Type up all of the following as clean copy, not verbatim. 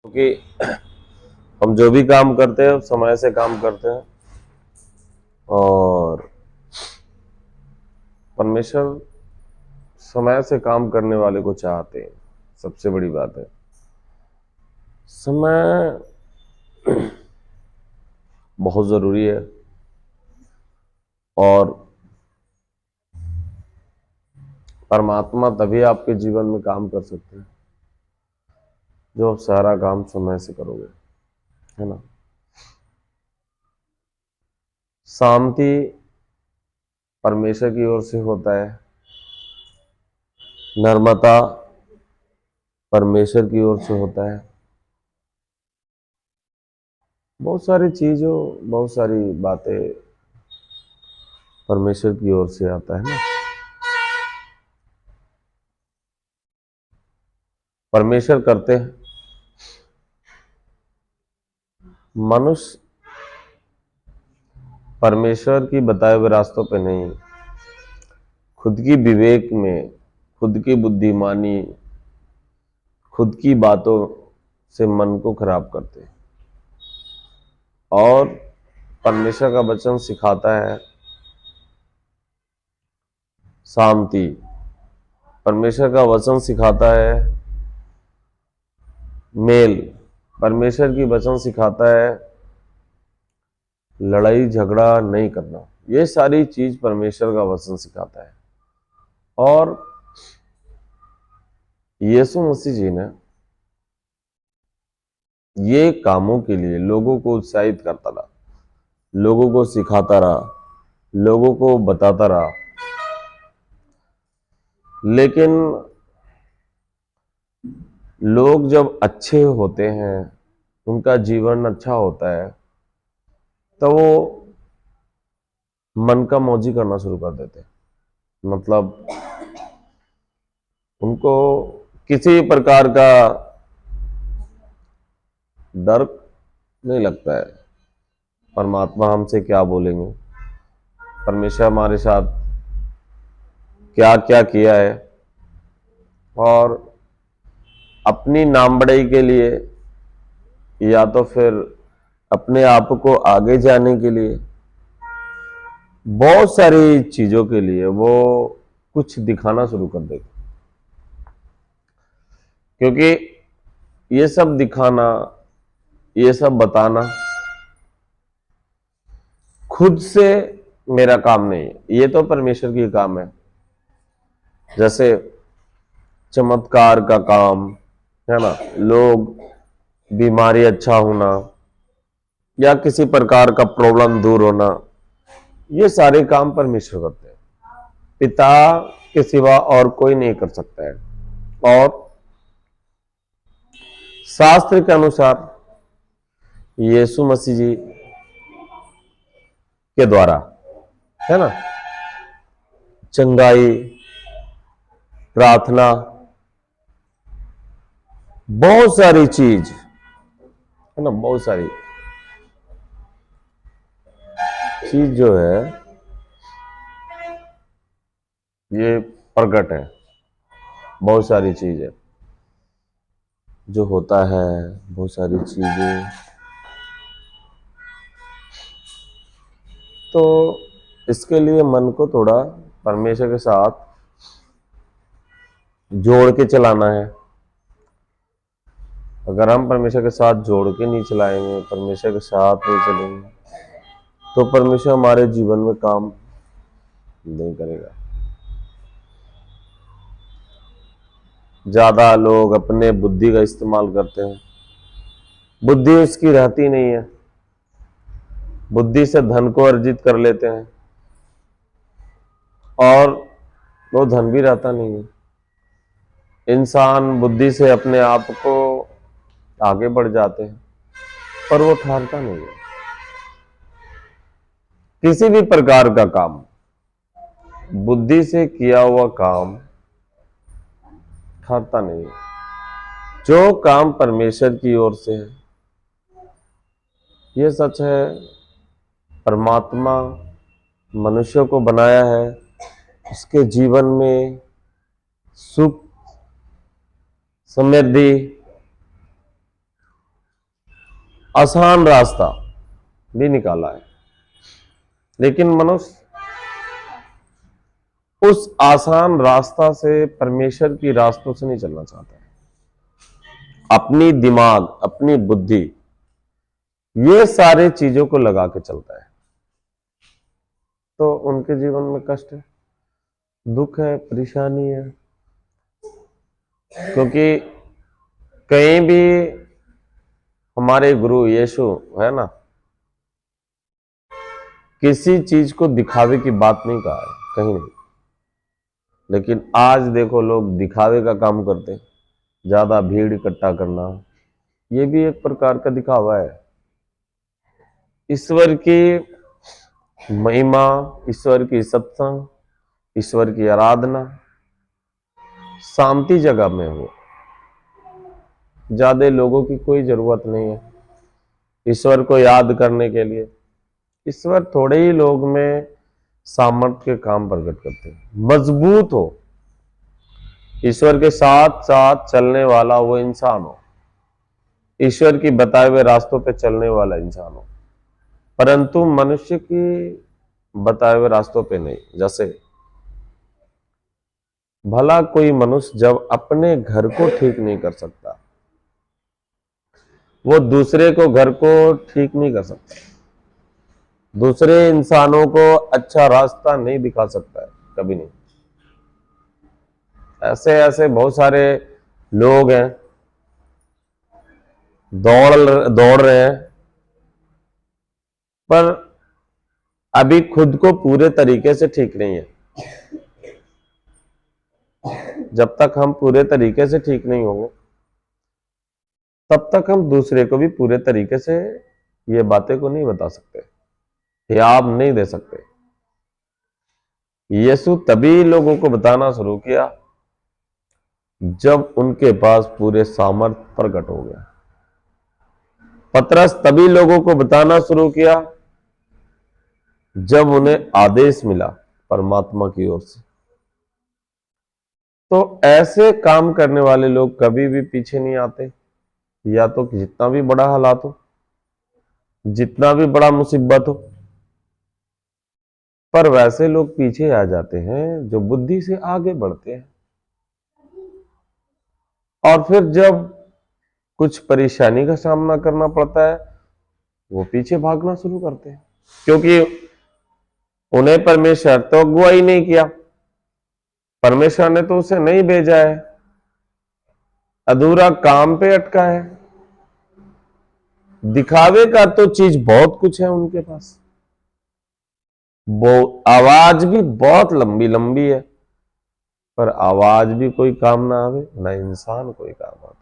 क्योंकि हम जो भी काम करते हैं समय से काम करते हैं और परमेश्वर समय से काम करने वाले को चाहते हैं। सबसे बड़ी बात है समय बहुत जरूरी है और परमात्मा तभी आपके जीवन में काम कर सकते हैं जो आप सारा काम समय से करोगे, है ना। शांति परमेश्वर की ओर से होता है, नर्मता परमेश्वर की ओर से होता है। बहुत सारी बातें परमेश्वर की ओर से आता है ना। परमेश्वर करते हैं, मनुष्य परमेश्वर की बताए हुए रास्तों पे नहीं, खुद की विवेक में, खुद की बुद्धिमानी, खुद की बातों से मन को खराब करते हैं। और परमेश्वर का वचन सिखाता है शांति, परमेश्वर का वचन सिखाता है मेल, परमेश्वर की वचन सिखाता है लड़ाई झगड़ा नहीं करना। ये सारी चीज परमेश्वर का वचन सिखाता है। और यीशु मसीह जी ने ये कामों के लिए लोगों को उत्साहित करता रहा, लोगों को सिखाता रहा, लोगों को बताता रहा। लेकिन लोग जब अच्छे होते हैं, उनका जीवन अच्छा होता है, तो वो मन का मौजी करना शुरू कर देते हैं। मतलब उनको किसी प्रकार का डर नहीं लगता है परमात्मा हमसे क्या बोलेंगे, परमेश्वर हमारे साथ क्या क्या किया है। और अपनी नाम बढ़ाई के लिए या तो फिर अपने आप को आगे जाने के लिए, बहुत सारी चीजों के लिए वो कुछ दिखाना शुरू कर देते। क्योंकि ये सब दिखाना, ये सब बताना खुद से मेरा काम नहीं है, ये तो परमेश्वर की काम है। जैसे चमत्कार का काम है ना, लोग बीमारी अच्छा होना या किसी प्रकार का प्रॉब्लम दूर होना, ये सारे काम परमेश्वर करते हैं। पिता के सिवा और कोई नहीं कर सकता है। और शास्त्र के अनुसार यीशु मसीह जी के द्वारा, है ना, चंगाई, प्रार्थना, बहुत सारी चीज, है ना, बहुत सारी चीज जो है ये प्रकट है। बहुत सारी चीज है जो होता है, बहुत सारी चीजें। तो इसके लिए मन को थोड़ा परमेश्वर के साथ जोड़ के चलाना है। अगर हम परमेश्वर के साथ जोड़ के नहीं चलाएंगे, परमेश्वर के साथ नहीं चलेंगे, तो परमेश्वर हमारे जीवन में काम नहीं करेगा। ज्यादा लोग अपने बुद्धि का इस्तेमाल करते हैं, बुद्धि उसकी रहती नहीं है, बुद्धि से धन को अर्जित कर लेते हैं और वो धन भी रहता नहीं है। इंसान बुद्धि से अपने आप को आगे बढ़ जाते हैं पर वो ठहरता नहीं है। किसी भी प्रकार का काम, बुद्धि से किया हुआ काम ठहरता नहीं है। जो काम परमेश्वर की ओर से है, ये सच है, परमात्मा मनुष्य को बनाया है उसके जीवन में सुख, समृद्धि आसान रास्ता भी निकाला है, लेकिन मनुष्य उस आसान रास्ता से, परमेश्वर की रास्तों से नहीं चलना चाहता है। अपनी दिमाग, अपनी बुद्धि, ये सारे चीजों को लगा के चलता है, तो उनके जीवन में कष्ट है, दुख है, परेशानी है। क्योंकि कहीं भी हमारे गुरु यीशु है ना, किसी चीज को दिखावे की बात नहीं कहा है, कहीं नहीं। लेकिन आज देखो, लोग दिखावे का काम करते हैं, ज्यादा भीड़ इकट्ठा करना, ये भी एक प्रकार का दिखावा है। ईश्वर की महिमा, ईश्वर की सत्संग, ईश्वर की आराधना शांति जगह में हो, ज्यादा लोगों की कोई जरूरत नहीं है ईश्वर को याद करने के लिए। ईश्वर थोड़े ही लोग में सामर्थ्य के काम प्रकट करते हैं। मजबूत हो, ईश्वर के साथ साथ चलने वाला वो इंसान हो, ईश्वर की बताए हुए रास्तों पे चलने वाला इंसान हो, परंतु मनुष्य की बताए हुए रास्तों पे नहीं। जैसे भला कोई मनुष्य जब अपने घर को ठीक नहीं कर सकता, वो दूसरे को घर को ठीक नहीं कर सकता, दूसरे इंसानों को अच्छा रास्ता नहीं दिखा सकता है, कभी नहीं। ऐसे ऐसे बहुत सारे लोग हैं, दौड़ रहे हैं, पर अभी खुद को पूरे तरीके से ठीक नहीं है। जब तक हम पूरे तरीके से ठीक नहीं होंगे, तब तक हम दूसरे को भी पूरे तरीके से ये बातें को नहीं बता सकते, हियाब नहीं दे सकते। यीशु तभी लोगों को बताना शुरू किया जब उनके पास पूरे सामर्थ्य प्रकट हो गया। पतरस तभी लोगों को बताना शुरू किया जब उन्हें आदेश मिला परमात्मा की ओर से। तो ऐसे काम करने वाले लोग कभी भी पीछे नहीं आते, या तो जितना भी बड़ा हालात हो, जितना भी बड़ा मुसीबत हो, पर वैसे लोग पीछे आ जाते हैं जो बुद्धि से आगे बढ़ते हैं। और फिर जब कुछ परेशानी का सामना करना पड़ता है, वो पीछे भागना शुरू करते हैं, क्योंकि उन्हें परमेश्वर तो अगुवाई नहीं किया, परमेश्वर ने तो उसे नहीं भेजा है, अधूरा काम पे अटका है। दिखावे का तो चीज बहुत कुछ है उनके पास, वो आवाज भी बहुत लंबी लंबी है, पर आवाज भी कोई काम ना आवे, ना इंसान कोई काम आता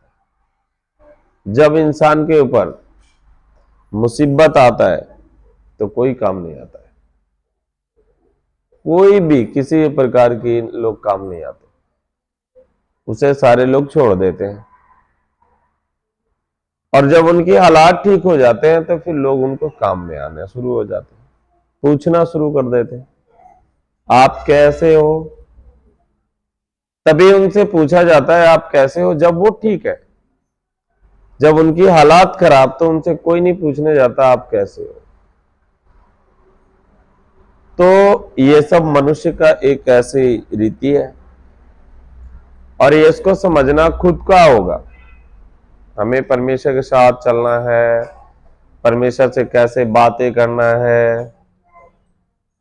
है। जब इंसान के ऊपर मुसीबत आता है तो कोई काम नहीं आता है, कोई भी किसी प्रकार की लोग काम नहीं आते, उसे सारे लोग छोड़ देते हैं। और जब उनके हालात ठीक हो जाते हैं तो फिर लोग उनको काम में आने शुरू हो जाते हैं, पूछना शुरू कर देते हैं, आप कैसे हो। तभी उनसे पूछा जाता है आप कैसे हो जब वो ठीक है। जब उनकी हालात खराब तो उनसे कोई नहीं पूछने जाता आप कैसे हो। तो ये सब मनुष्य का एक ऐसी रीति है, और ये इसको समझना खुद का होगा। हमें परमेश्वर के साथ चलना है, परमेश्वर से कैसे बातें करना है,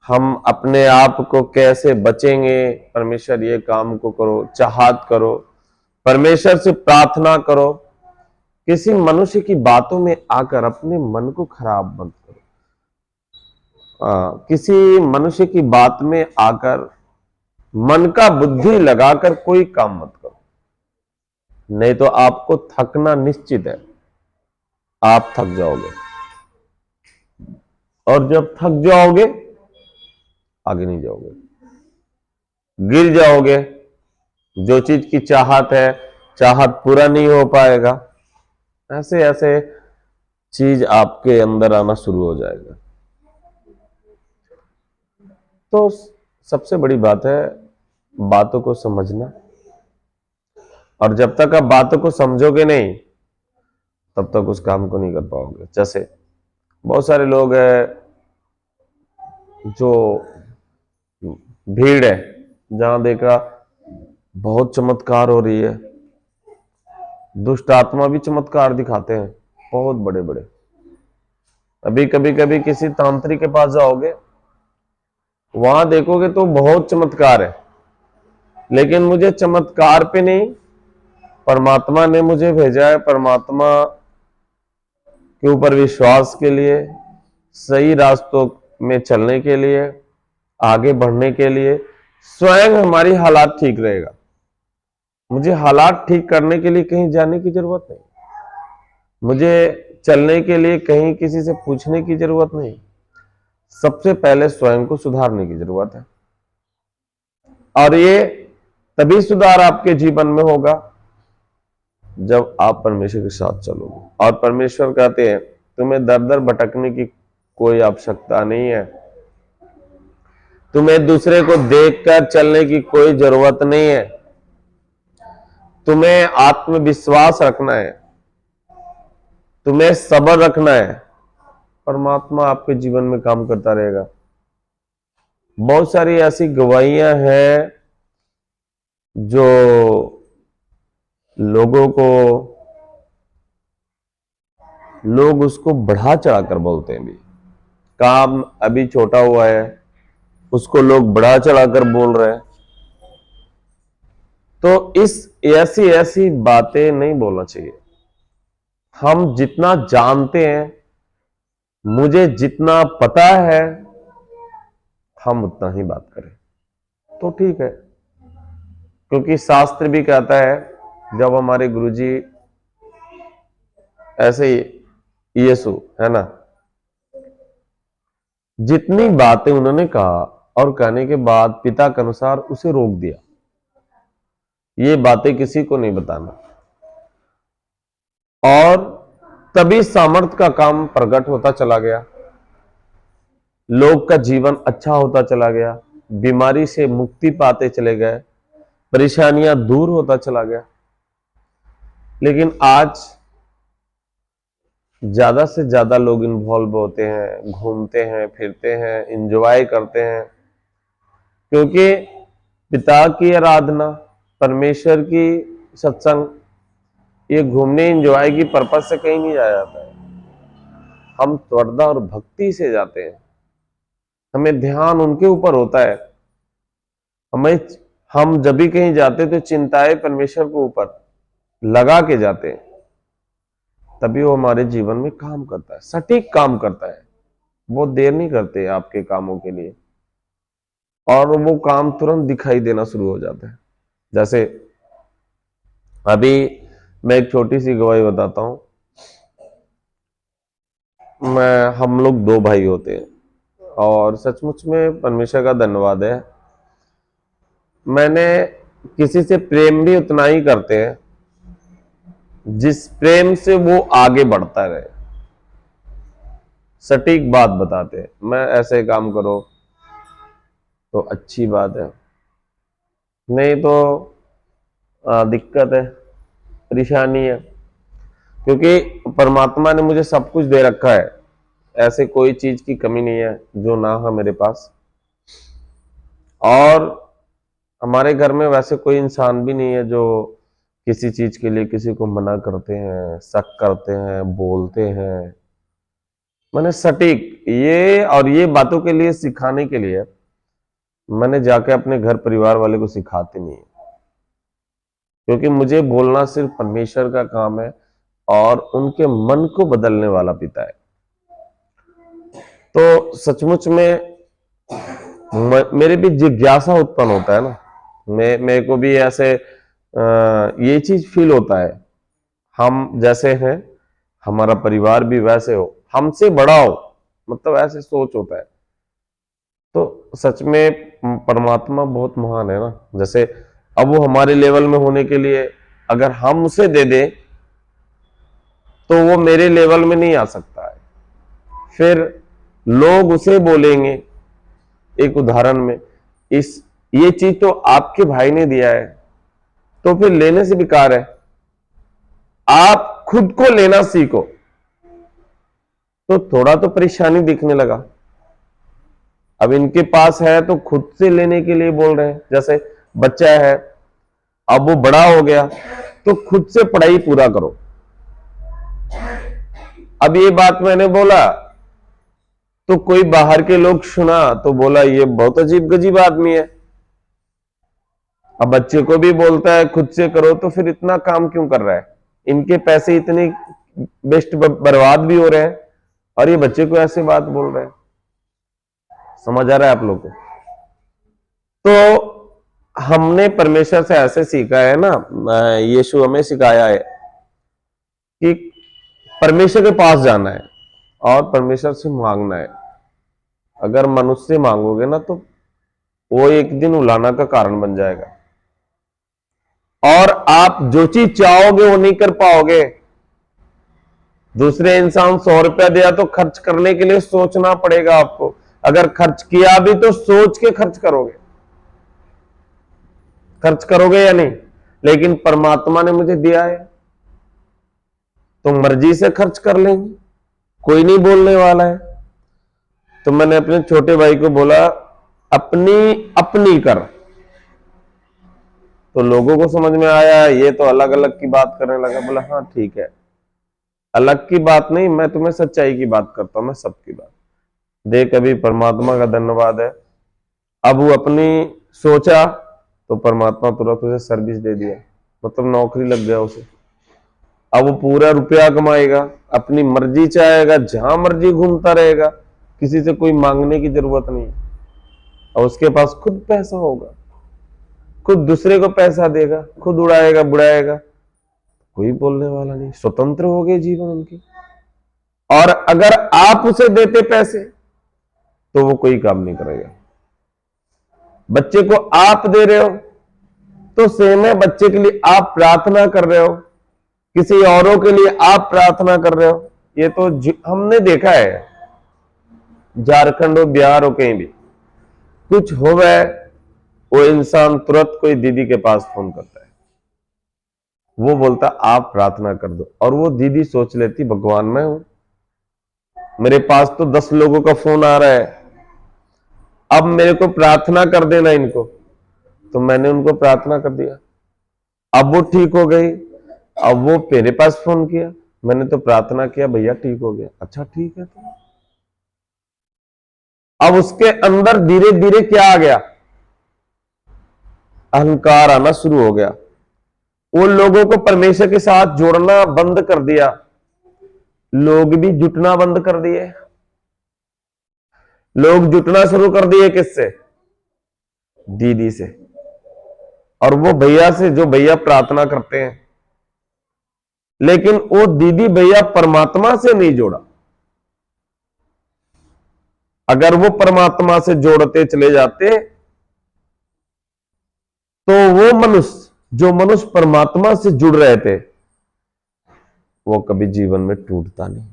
हम अपने आप को कैसे बचेंगे। परमेश्वर ये काम को करो, चाहत करो, परमेश्वर से प्रार्थना करो। किसी मनुष्य की बातों में आकर अपने मन को खराब मत करो। किसी मनुष्य की बात में आकर मन का बुद्धि लगाकर कोई काम मत करो, नहीं तो आपको थकना निश्चित है, आप थक जाओगे, और जब थक जाओगे आगे नहीं जाओगे, गिर जाओगे। जो चीज की चाहत है, चाहत पूरा नहीं हो पाएगा, ऐसे ऐसे चीज आपके अंदर आना शुरू हो जाएगा। तो सबसे बड़ी बात है बातों को समझना, और जब तक आप बातों को समझोगे नहीं तब तक उस काम को नहीं कर पाओगे। जैसे बहुत सारे लोग हैं जो भीड़ है, जहां देखा बहुत चमत्कार हो रही है, दुष्ट आत्मा भी चमत्कार दिखाते हैं बहुत बड़े बड़े। अभी कभी कभी किसी तांत्रिक के पास जाओगे, वहां देखोगे तो बहुत चमत्कार है, लेकिन मुझे चमत्कार पे नहीं, परमात्मा ने मुझे भेजा है, परमात्मा के ऊपर विश्वास के लिए, सही रास्तों में चलने के लिए, आगे बढ़ने के लिए। स्वयं हमारी हालात ठीक रहेगा। मुझे हालात ठीक करने के लिए कहीं जाने की जरूरत नहीं, मुझे चलने के लिए कहीं किसी से पूछने की जरूरत नहीं। सबसे पहले स्वयं को सुधारने की जरूरत है, और ये तभी सुधार आपके जीवन में होगा जब आप परमेश्वर के साथ चलोगे। और परमेश्वर कहते हैं तुम्हें दर दर भटकने की कोई आवश्यकता नहीं है, तुम्हें दूसरे को देखकर चलने की कोई जरूरत नहीं है, तुम्हें आत्मविश्वास रखना है, तुम्हें सब्र रखना है। परमात्मा आपके जीवन में काम करता रहेगा। बहुत सारी ऐसी गवाहियां हैं जो लोग उसको बढ़ा चढ़ाकर बोलते हैं। भी काम अभी छोटा हुआ है, उसको लोग बढ़ा चढ़ाकर बोल रहे हैं। तो ऐसी ऐसी बातें नहीं बोलना चाहिए। हम जितना जानते हैं, मुझे जितना पता है, हम उतना ही बात करें तो ठीक है। क्योंकि शास्त्र भी कहता है, जब हमारे गुरुजी ऐसे ही यीशु है ना, जितनी बातें उन्होंने कहा और कहने के बाद पिता के अनुसार उसे रोक दिया, ये बातें किसी को नहीं बताना। और तभी सामर्थ्य का काम प्रकट होता चला गया, लोग का जीवन अच्छा होता चला गया, बीमारी से मुक्ति पाते चले गए, परेशानियां दूर होता चला गया। लेकिन आज ज्यादा से ज्यादा लोग इन्वॉल्व होते हैं, घूमते हैं, फिरते हैं, एंजॉय करते हैं, क्योंकि पिता की आराधना, परमेश्वर की सत्संग, ये घूमने एंजॉय की पर्पज से कहीं नहीं जाया जाता है। हम श्रद्धा और भक्ति से जाते हैं, हमें ध्यान उनके ऊपर होता है। हम जब भी कहीं जाते तो चिंताएं परमेश्वर के ऊपर लगा के जाते हैं, तभी वो हमारे जीवन में काम करता है, सटीक काम करता है। वो देर नहीं करते आपके कामों के लिए, और वो काम तुरंत दिखाई देना शुरू हो जाता है। जैसे अभी मैं एक छोटी सी गवाही बताता हूं। हम लोग 2 भाई होते हैं, और सचमुच में परमेश्वर का धन्यवाद है, मैंने किसी से प्रेम भी उतना ही करते हैं जिस प्रेम से वो आगे बढ़ता रहे। सटीक बात बताते हैं, मैं ऐसे काम करो तो अच्छी बात है, नहीं तो दिक्कत है, परेशानी है। क्योंकि परमात्मा ने मुझे सब कुछ दे रखा है, ऐसे कोई चीज की कमी नहीं है जो ना हो मेरे पास। और हमारे घर में वैसे कोई इंसान भी नहीं है जो किसी चीज के लिए किसी को मना करते हैं, शक करते हैं, बोलते हैं। मैंने सटीक ये बातों के लिए सिखाने के लिए मैंने जाके अपने घर परिवार वाले को सिखाते नहीं है, क्योंकि मुझे बोलना सिर्फ परमेश्वर का काम है और उनके मन को बदलने वाला पिता है। तो सचमुच में मेरे भी जिज्ञासा उत्पन्न होता है ना, मेरे को भी ऐसे ये चीज फील होता है, हम जैसे हैं हमारा परिवार भी वैसे हो, हमसे बड़ा हो, मतलब ऐसे सोच होता है। तो सच में परमात्मा बहुत महान है ना। जैसे अब वो हमारे लेवल में होने के लिए अगर हम उसे दे दे तो वो मेरे लेवल में नहीं आ सकता है, फिर लोग उसे बोलेंगे। एक उदाहरण में, ये चीज तो आपके भाई ने दिया है, तो फिर लेने से बेकार है। आप खुद को लेना सीखो। तो थोड़ा तो परेशानी दिखने लगा। अब इनके पास है तो खुद से लेने के लिए बोल रहे हैं। जैसे बच्चा है, अब वो बड़ा हो गया तो खुद से पढ़ाई पूरा करो। अब ये बात मैंने बोला तो कोई बाहर के लोग सुना तो बोला ये बहुत अजीब गजीब आदमी है। अब बच्चे को भी बोलता है खुद से करो, तो फिर इतना काम क्यों कर रहा है? इनके पैसे इतने बेस्ट बर्बाद भी हो रहे हैं और ये बच्चे को ऐसे बात बोल रहे हैं। समझ आ रहा है आप लोग को? तो हमने परमेश्वर से ऐसे सीखा है ना, यीशु हमें सिखाया है कि परमेश्वर के पास जाना है और परमेश्वर से मांगना है। अगर मनुष्य से मांगोगे ना तो वो एक दिन उलाहना का कारण बन जाएगा और आप जो चीज चाहोगे वो नहीं कर पाओगे। दूसरे इंसान 100 रुपया दिया तो खर्च करने के लिए सोचना पड़ेगा आपको। अगर खर्च किया भी तो सोच के खर्च करोगे या नहीं? लेकिन परमात्मा ने मुझे दिया है तो मर्जी से खर्च कर लेंगे, कोई नहीं बोलने वाला है। तो मैंने अपने छोटे भाई को बोला अपनी कर। तो लोगों को समझ में आया ये तो अलग अलग की बात करने लगा। बोला हाँ ठीक है, अलग की बात नहीं, मैं तुम्हें सच्चाई की बात करता हूं, मैं सबकी बात देख। अभी परमात्मा का धन्यवाद है, अब वो अपनी सोचा तो परमात्मा तुरंत उसे सर्विस दे दिया, मतलब नौकरी लग गया उसे। अब वो पूरा रुपया कमाएगा, अपनी मर्जी चाहेगा, जहां मर्जी घूमता रहेगा, किसी से कोई मांगने की जरूरत नहीं। और उसके पास खुद पैसा होगा, खुद दूसरे को पैसा देगा, खुद उड़ाएगा बुड़ाएगा, कोई बोलने वाला नहीं। स्वतंत्र हो गए जीवन उनकी। और अगर आप उसे देते पैसे तो वो कोई काम नहीं करेगा। बच्चे को आप दे रहे हो तो सेम है, बच्चे के लिए आप प्रार्थना कर रहे हो, किसी औरों के लिए आप प्रार्थना कर रहे हो। ये तो हमने देखा है, झारखंड हो, बिहार हो, कहीं भी कुछ हो गए वो इंसान तुरंत कोई दीदी के पास फोन करता है, वो बोलता आप प्रार्थना कर दो। और वो दीदी सोच लेती भगवान मैं हूं, मेरे पास तो 10 लोगों का फोन आ रहा है, अब मेरे को प्रार्थना कर देना इनको। तो मैंने उनको प्रार्थना कर दिया, अब वो ठीक हो गई। अब वो मेरे पास फोन किया, मैंने तो प्रार्थना किया भैया ठीक हो गया। अच्छा ठीक है। तो अब उसके अंदर धीरे धीरे क्या आ गया? अहंकार आना शुरू हो गया। वो लोगों को परमेश्वर के साथ जोड़ना बंद कर दिया, लोग भी जुटना बंद कर दिए। लोग जुटना शुरू कर दिए किससे? दीदी से। और वो भैया से, जो भैया प्रार्थना करते हैं। लेकिन वो दीदी भैया परमात्मा से नहीं जोड़ा। अगर वो परमात्मा से जोड़ते चले जाते तो वो मनुष्य, जो मनुष्य परमात्मा से जुड़ रहे थे, वो कभी जीवन में टूटता नहीं,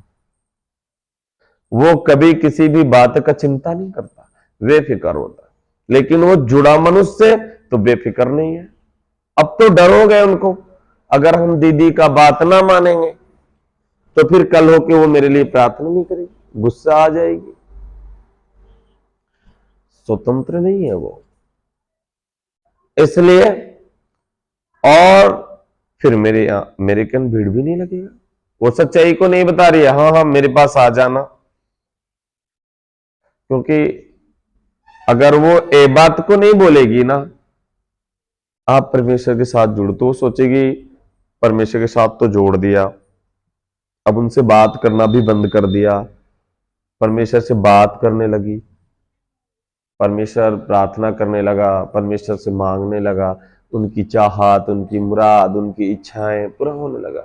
वो कभी किसी भी बात का चिंता नहीं करता, बेफिक्र होता। लेकिन वो जुड़ा मनुष्य से तो बेफिक्र नहीं है। अब तो डर हो गए उनको, अगर हम दीदी का बात ना मानेंगे तो फिर कल होके वो मेरे लिए प्रार्थना नहीं करेगी, गुस्सा आ जाएगी। स्वतंत्र नहीं है वो, इसलिए। और फिर मेरे कन भीड़ भी नहीं लगेगा। वो सच्चाई को नहीं बता रही है, हाँ हाँ मेरे पास आ जाना। क्योंकि अगर वो ए बात को नहीं बोलेगी ना, आप परमेश्वर के साथ जुड़, तो सोचेगी परमेश्वर के साथ तो जोड़ दिया, अब उनसे बात करना भी बंद कर दिया। परमेश्वर से बात करने लगी, परमेश्वर प्रार्थना करने लगा, परमेश्वर से मांगने लगा, उनकी चाहत, उनकी मुराद, उनकी इच्छाएं पूरा होने लगा।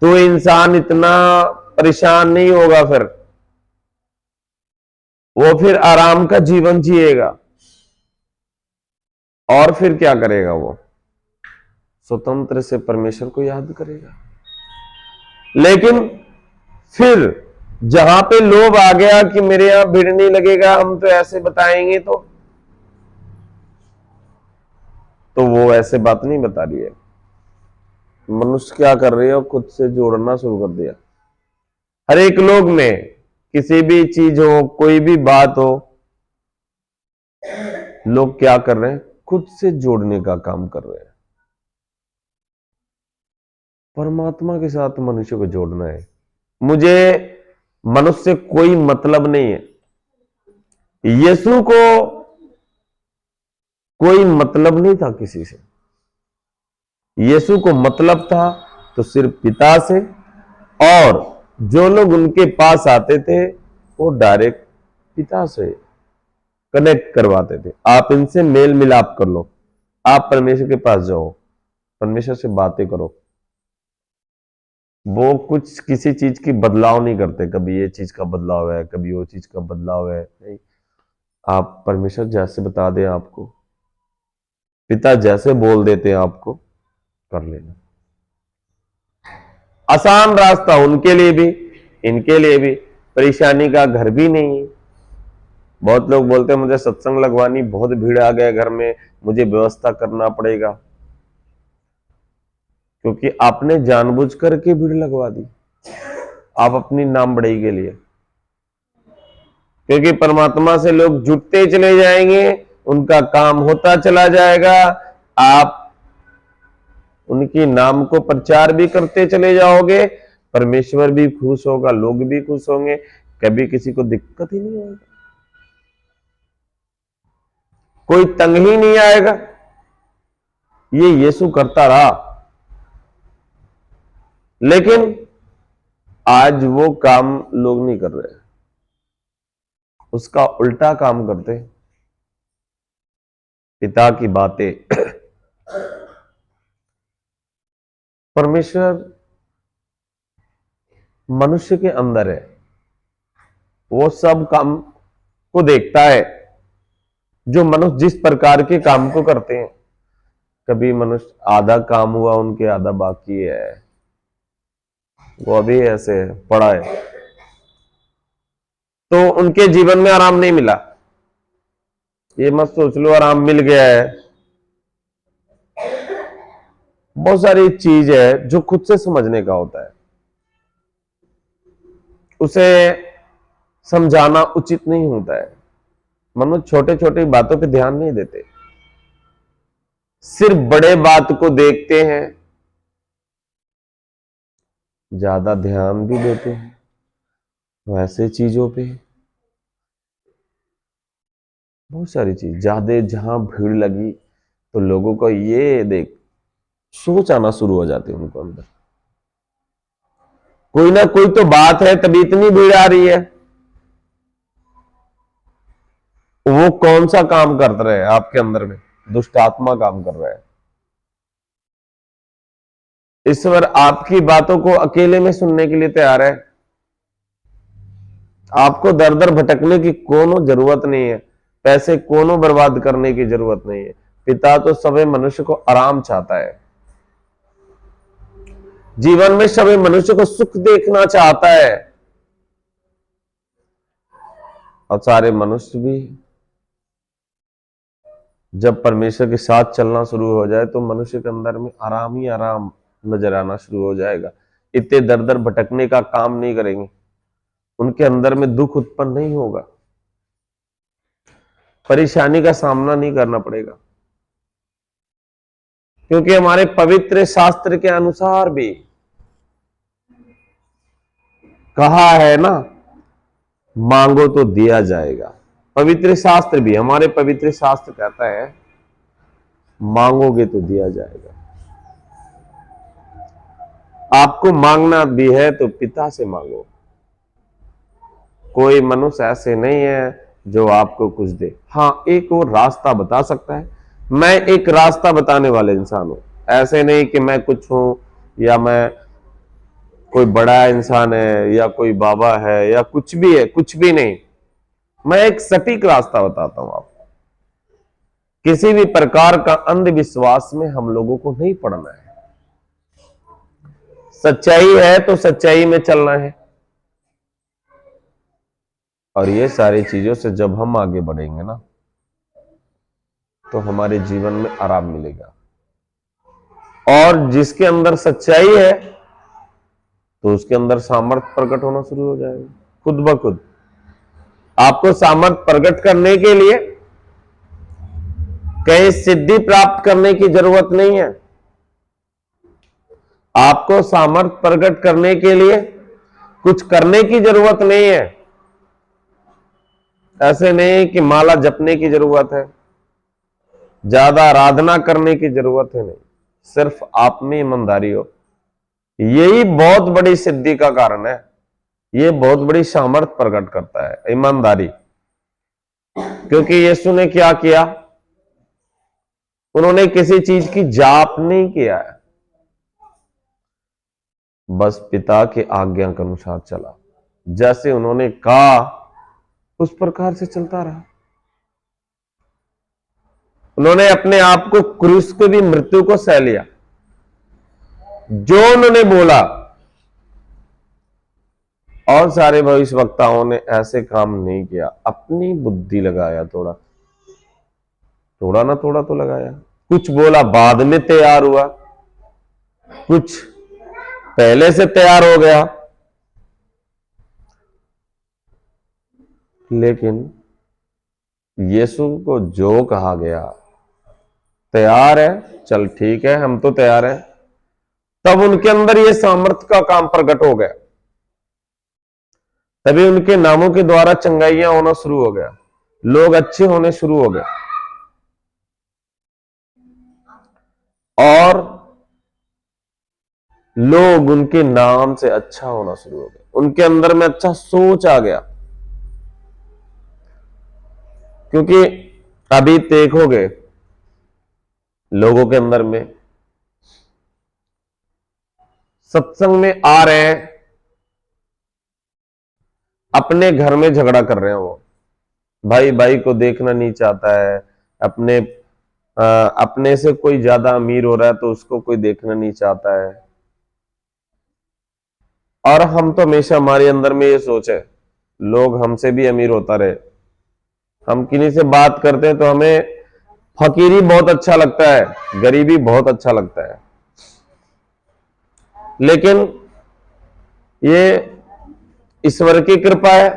तो इंसान इतना परेशान नहीं होगा, फिर वो फिर आराम का जीवन जिएगा। और फिर क्या करेगा? वो स्वतंत्र से परमेश्वर को याद करेगा। लेकिन फिर जहां पे लोभ आ गया कि मेरे यहां भीड़ नहीं लगेगा, हम तो ऐसे बताएंगे, तो वो ऐसे बात नहीं बता रही है। मनुष्य क्या कर रहे हो, खुद से जोड़ना शुरू कर दिया। हर एक लोग में किसी भी चीज हो, कोई भी बात हो, लोग क्या कर रहे हैं, खुद से जोड़ने का काम कर रहे हैं। परमात्मा के साथ मनुष्य को जोड़ना है। मुझे मनुष्य से कोई मतलब नहीं है। यीशु को कोई मतलब नहीं था किसी से। यीशु को मतलब था तो सिर्फ पिता से, और जो लोग उनके पास आते थे वो डायरेक्ट पिता से कनेक्ट करवाते थे। आप इनसे मेल मिलाप कर लो, आप परमेश्वर के पास जाओ, परमेश्वर से बातें करो। वो कुछ किसी चीज की बदलाव नहीं करते, कभी ये चीज का बदलाव है, कभी वो चीज का बदलाव है, नहीं। आप परमेश्वर जैसे बता दें आपको, पिता जैसे बोल देते हैं आपको, कर लेना। आसान रास्ता उनके लिए भी, इनके लिए भी, परेशानी का घर भी नहीं है। बहुत लोग बोलते हैं मुझे सत्संग लगवानी, बहुत भीड़ आ गया घर में, मुझे व्यवस्था करना पड़ेगा। क्योंकि आपने जानबूझ करके भीड़ लगवा दी, आप अपनी नाम बढ़ाई के लिए। क्योंकि परमात्मा से लोग जुटते चले जाएंगे, उनका काम होता चला जाएगा, आप उनकी नाम को प्रचार भी करते चले जाओगे, परमेश्वर भी खुश होगा, लोग भी खुश होंगे, कभी किसी को दिक्कत ही नहीं होगी, कोई तंग ही नहीं आएगा। ये यीशु करता रहा, लेकिन आज वो काम लोग नहीं कर रहे, उसका उल्टा काम करते। पिता की बातें परमेश्वर मनुष्य के अंदर है, वो सब काम को देखता है जो मनुष्य जिस प्रकार के काम को करते हैं। कभी मनुष्य आधा काम हुआ उनके, आधा बाकी है, वो अभी ऐसे पड़ा है, तो उनके जीवन में आराम नहीं मिला। ये मत सोच लो आराम मिल गया है। बहुत सारी चीज है जो खुद से समझने का होता है, उसे समझाना उचित नहीं होता है। मनुष्य छोटे छोटे बातों पे ध्यान नहीं देते, सिर्फ बड़े बात को देखते हैं, ज्यादा ध्यान भी देते हैं वैसे चीजों पे। बहुत सारी चीज ज्यादा, जहां भीड़ लगी तो लोगों को ये देख सोच आना शुरू हो जाती है उनको अंदर, कोई ना कोई तो बात है तभी इतनी भीड़ आ रही है। वो कौन सा काम कर रहे हैं आपके अंदर में, दुष्ट आत्मा काम कर रहा है। ईश्वर आपकी बातों को अकेले में सुनने के लिए तैयार है। आपको दर दर भटकने की कोनो जरूरत नहीं है, पैसे कोनो बर्बाद करने की जरूरत नहीं है। पिता तो सभी मनुष्य को आराम चाहता है, जीवन में सभी मनुष्य को सुख देखना चाहता है, और सारे मनुष्य भी जब परमेश्वर के साथ चलना शुरू हो जाए तो मनुष्य के अंदर में आराम ही आराम नजर आना शुरू हो जाएगा। इतने दर दर भटकने का काम नहीं करेंगे, उनके अंदर में दुख उत्पन्न नहीं होगा, परेशानी का सामना नहीं करना पड़ेगा। क्योंकि हमारे पवित्र शास्त्र के अनुसार भी कहा है ना, मांगो तो दिया जाएगा। पवित्र शास्त्र भी, हमारे पवित्र शास्त्र कहता है मांगोगे तो दिया जाएगा। आपको मांगना भी है तो पिता से मांगो। कोई मनुष्य ऐसे नहीं है जो आपको कुछ दे। हाँ, एक वो रास्ता बता सकता है, मैं एक रास्ता बताने वाले इंसान हूं। ऐसे नहीं कि मैं कुछ हूं, या मैं कोई बड़ा इंसान है, या कोई बाबा है, या कुछ भी है, कुछ भी नहीं। मैं एक सटीक रास्ता बताता हूं आपको। किसी भी प्रकार का अंधविश्वास में हम लोगों को नहीं पड़ना है। सच्चाई है तो सच्चाई में चलना है, और ये सारी चीजों से जब हम आगे बढ़ेंगे ना, तो हमारे जीवन में आराम मिलेगा। और जिसके अंदर सच्चाई है तो उसके अंदर सामर्थ्य प्रकट होना शुरू हो जाएगा खुद ब खुद। आपको सामर्थ्य प्रकट करने के लिए कहीं सिद्धि प्राप्त करने की जरूरत नहीं है। आपको सामर्थ्य प्रकट करने के लिए कुछ करने की जरूरत नहीं है। ऐसे नहीं कि माला जपने की जरूरत है, ज्यादा आराधना करने की जरूरत है, नहीं, सिर्फ आप में ईमानदारी हो। यही बहुत बड़ी सिद्धि का कारण है। ये बहुत बड़ी सामर्थ्य प्रकट करता है, ईमानदारी। क्योंकि यीशु ने क्या किया? उन्होंने किसी चीज की जाप नहीं किया है, बस पिता के आज्ञा के अनुसार चला। जैसे उन्होंने कहा उस प्रकार से चलता रहा। उन्होंने अपने आप को क्रूस को भी, मृत्यु को सह लिया। जो उन्होंने बोला, और सारे भविष्यवक्ताओं ने ऐसे काम नहीं किया। अपनी बुद्धि लगाया, थोड़ा थोड़ा ना थोड़ा तो लगाया। कुछ बोला बाद में तैयार हुआ, कुछ पहले से तैयार हो गया। लेकिन यीशु को जो कहा गया, तैयार है, चल ठीक है, हम तो तैयार हैं, तब उनके अंदर यह सामर्थ्य का काम प्रकट हो गया। तभी उनके नामों के द्वारा चंगाइयां होना शुरू हो गया, लोग अच्छे होने शुरू हो गए, और लोग उनके नाम से अच्छा होना शुरू हो गए। उनके अंदर में अच्छा सोच आ गया। क्योंकि अभी देखोगे लोगों के अंदर में सत्संग में आ रहे हैं, अपने घर में झगड़ा कर रहे हैं, वो भाई भाई को देखना नहीं चाहता है, अपने से कोई ज्यादा अमीर हो रहा है तो उसको कोई देखना नहीं चाहता है। और हम तो हमेशा हमारे अंदर में ये सोच है, लोग हमसे भी अमीर होता रहे। हम किन्हीं से बात करते हैं तो हमें फकीरी बहुत अच्छा लगता है, गरीबी बहुत अच्छा लगता है। लेकिन ये ईश्वर की कृपा है,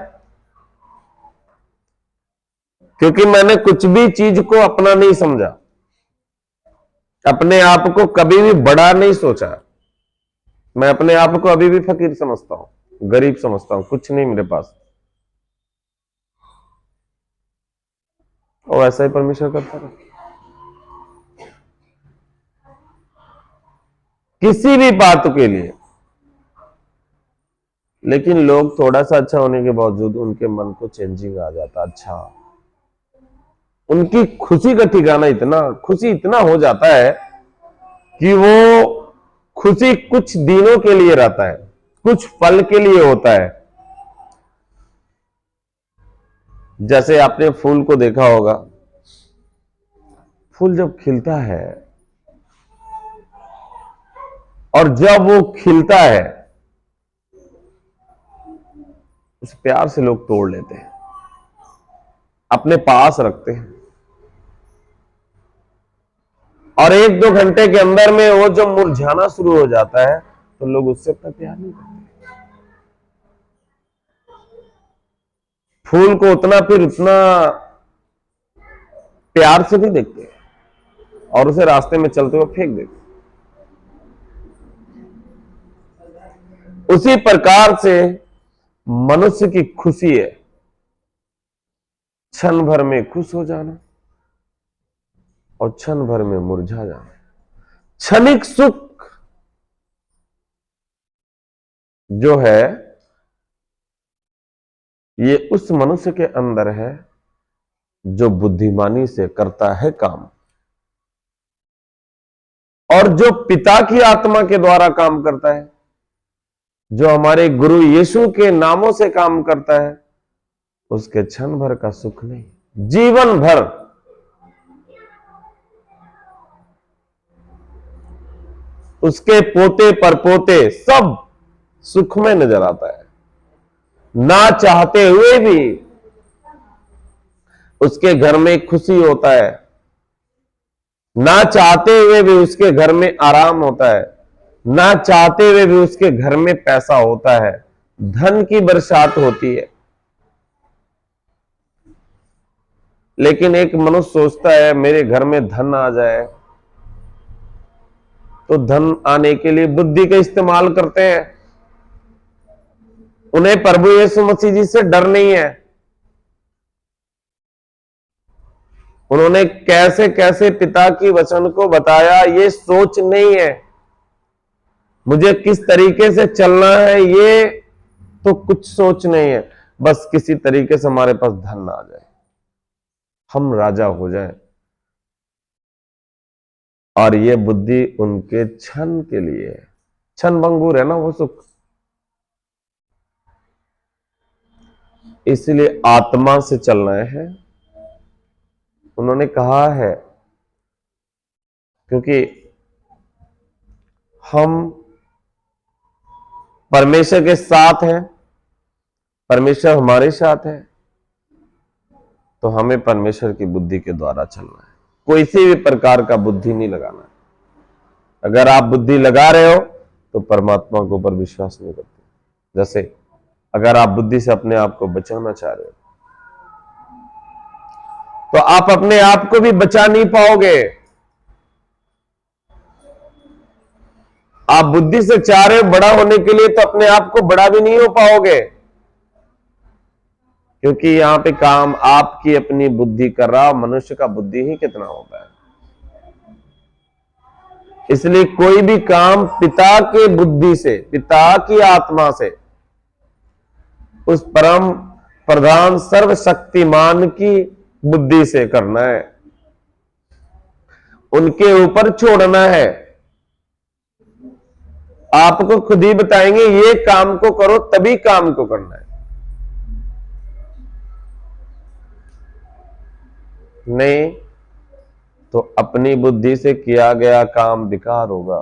क्योंकि मैंने कुछ भी चीज को अपना नहीं समझा, अपने आप को कभी भी बड़ा नहीं सोचा। मैं अपने आप को अभी भी फकीर समझता हूं, गरीब समझता हूं, कुछ नहीं मेरे पास। और ऐसा ही परमेश्वर करता रहा। किसी भी बात के लिए। लेकिन लोग थोड़ा सा अच्छा होने के बावजूद उनके मन को चेंजिंग आ जाता। अच्छा, उनकी खुशी का ठिकाना इतना, खुशी इतना हो जाता है कि वो खुशी कुछ दिनों के लिए रहता है, कुछ पल के लिए होता है। जैसे आपने फूल को देखा होगा, फूल जब खिलता है और जब वो खिलता है, उसे प्यार से लोग तोड़ लेते हैं, अपने पास रखते हैं, और 1-2 घंटे के अंदर में वो जब मुरझाना शुरू हो जाता है तो लोग उससे इतना प्यार नहीं करते। फूल को उतना प्यार से नहीं देखते और उसे रास्ते में चलते हुए फेंक देते। उसी प्रकार से मनुष्य की खुशी है क्षण भर में खुश हो जाना और क्षण भर में मुरझा जाना। क्षणिक सुख जो है ये उस मनुष्य के अंदर है जो बुद्धिमानी से करता है काम, और जो पिता की आत्मा के द्वारा काम करता है, जो हमारे गुरु यीशु के नामों से काम करता है, उसके क्षण भर का सुख नहीं, जीवन भर उसके पोते परपोते सब सुख में नजर आता है। ना चाहते हुए भी उसके घर में खुशी होता है, ना चाहते हुए भी उसके घर में आराम होता है, ना चाहते हुए भी उसके घर में पैसा होता है, धन की बरसात होती है। लेकिन एक मनुष्य सोचता है मेरे घर में धन आ जाए, तो धन आने के लिए बुद्धि का इस्तेमाल करते हैं। उन्हें प्रभु यीशु मसीह जी से डर नहीं है। उन्होंने कैसे कैसे पिता की वचन को बताया, ये सोच नहीं है। मुझे किस तरीके से चलना है, ये तो कुछ सोच नहीं है। बस किसी तरीके से हमारे पास धन आ जाए, हम राजा हो जाएं। और ये बुद्धि उनके क्षण के लिए है, क्षण भंगुर है ना वो सुख। इसलिए आत्मा से चलना है, उन्होंने कहा है, क्योंकि हम परमेश्वर के साथ हैं, परमेश्वर हमारे साथ है, तो हमें परमेश्वर की बुद्धि के द्वारा चलना है। कोई सी भी प्रकार का बुद्धि नहीं लगाना है। अगर आप बुद्धि लगा रहे हो तो परमात्मा के ऊपर विश्वास नहीं करते। जैसे अगर आप बुद्धि से अपने आप को बचाना चाह रहे हो, तो आप अपने आप को भी बचा नहीं पाओगे। आप बुद्धि से चाह रहे हो बड़ा होने के लिए, तो अपने आप को बड़ा भी नहीं हो पाओगे, क्योंकि यहां पे काम आपकी अपनी बुद्धि कर रहा। मनुष्य का बुद्धि ही कितना होता है। इसलिए कोई भी काम पिता के बुद्धि से, पिता की आत्मा से, उस परम प्रधान सर्वशक्तिमान की बुद्धि से करना है, उनके ऊपर छोड़ना है। आपको खुद ही बताएंगे ये काम को करो, तभी काम को करना है। नहीं तो अपनी बुद्धि से किया गया काम बेकार होगा,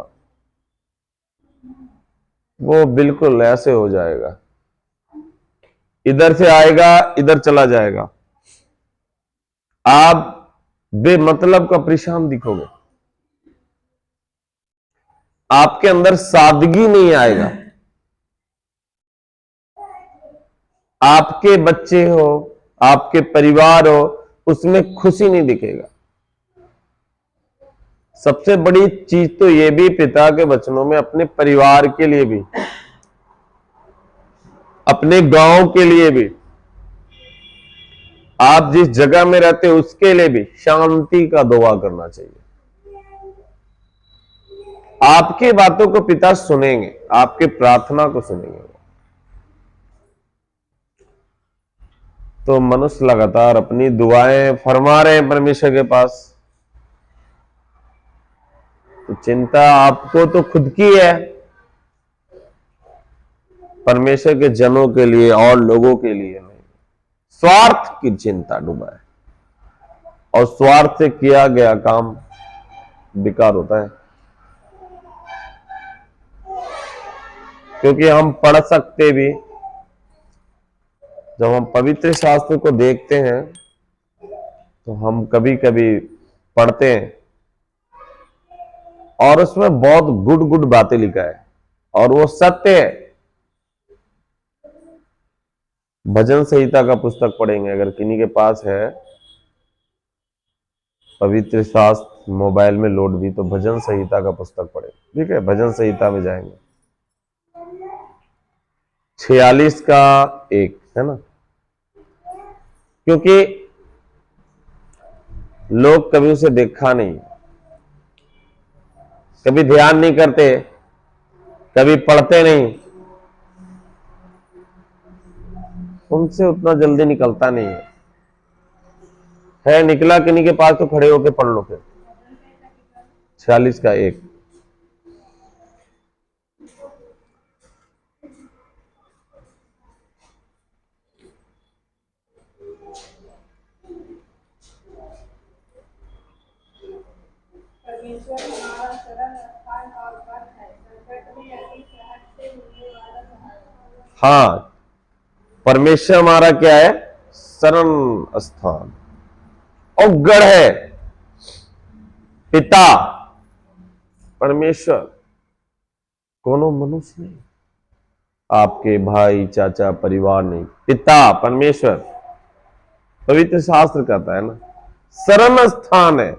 वो बिल्कुल ऐसे हो जाएगा, इधर से आएगा इधर चला जाएगा। आप बेमतलब का परेशान दिखोगे, आपके अंदर सादगी नहीं आएगा। आपके बच्चे हो, आपके परिवार हो, उसमें खुशी नहीं दिखेगा। सबसे बड़ी चीज तो यह भी पिता के वचनों में अपने परिवार के लिए भी, अपने गांव के लिए भी, आप जिस जगह में रहते हो उसके लिए भी शांति का दुआ करना चाहिए। आपकी बातों को पिता सुनेंगे, आपके प्रार्थना को सुनेंगे। तो मनुष्य लगातार अपनी दुआएं फरमा रहे हैं परमेश्वर के पास, तो चिंता आपको तो खुद की है, परमेश्वर के जनों के लिए और लोगों के लिए नहीं। स्वार्थ की चिंता डूबा है, और स्वार्थ से किया गया काम बेकार होता है। क्योंकि हम पढ़ सकते भी, जब हम पवित्र शास्त्र को देखते हैं तो हम कभी कभी पढ़ते हैं और उसमें बहुत गुड गुड बातें लिखा है और वो सत्य है। भजन संहिता का पुस्तक पढ़ेंगे, अगर किन्हीं के पास है पवित्र शास्त्र मोबाइल में लोड भी, तो भजन संहिता का पुस्तक पढ़े। ठीक है, भजन संहिता में जाएंगे, 46 का 1 है ना। क्योंकि लोग कभी उसे देखा नहीं, कभी ध्यान नहीं करते, कभी पढ़ते नहीं, उनसे उतना जल्दी निकलता नहीं है। निकला किन्हीं के पास तो खड़े होके पढ़ लो फिर। 46 का 1। परमेश्वर हमारा शरण स्थान और बल है, संकट में अति सहज से मिलने वाला सहारा। हाँ, परमेश्वर हमारा क्या है? शरण स्थान और गढ़ है। पिता परमेश्वर, कोनो मनुष्य नहीं, आपके भाई चाचा परिवार नहीं, पिता परमेश्वर। पवित्र शास्त्र कहता है ना, शरण स्थान है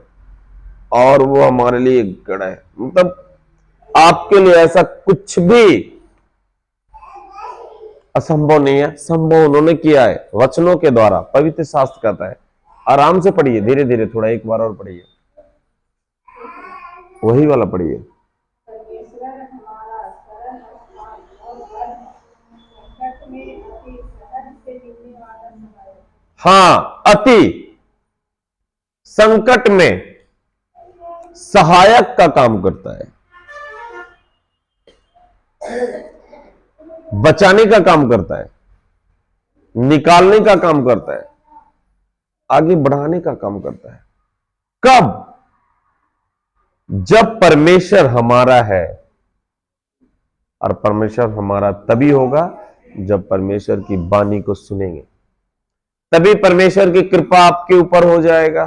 और वो हमारे लिए गढ़ है। मतलब आपके लिए ऐसा कुछ भी असंभव नहीं है, संभव उन्होंने किया है वचनों के द्वारा। पवित्र शास्त्र कहता है, आराम से पढ़िए, धीरे धीरे, थोड़ा एक बार और पढ़िए, वही वाला पढ़िए। परमेश्वर हमारा शरण स्थान और गढ़ है, संकट में अति सहज से मिलने वाला सहायक। हाँ, अति संकट में सहायक का काम करता है, बचाने का काम करता है, निकालने का काम करता है, आगे बढ़ाने का काम करता है। कब? जब परमेश्वर हमारा है। और परमेश्वर हमारा तभी होगा जब परमेश्वर की वाणी को सुनेंगे, तभी परमेश्वर की कृपा आपके ऊपर हो जाएगा।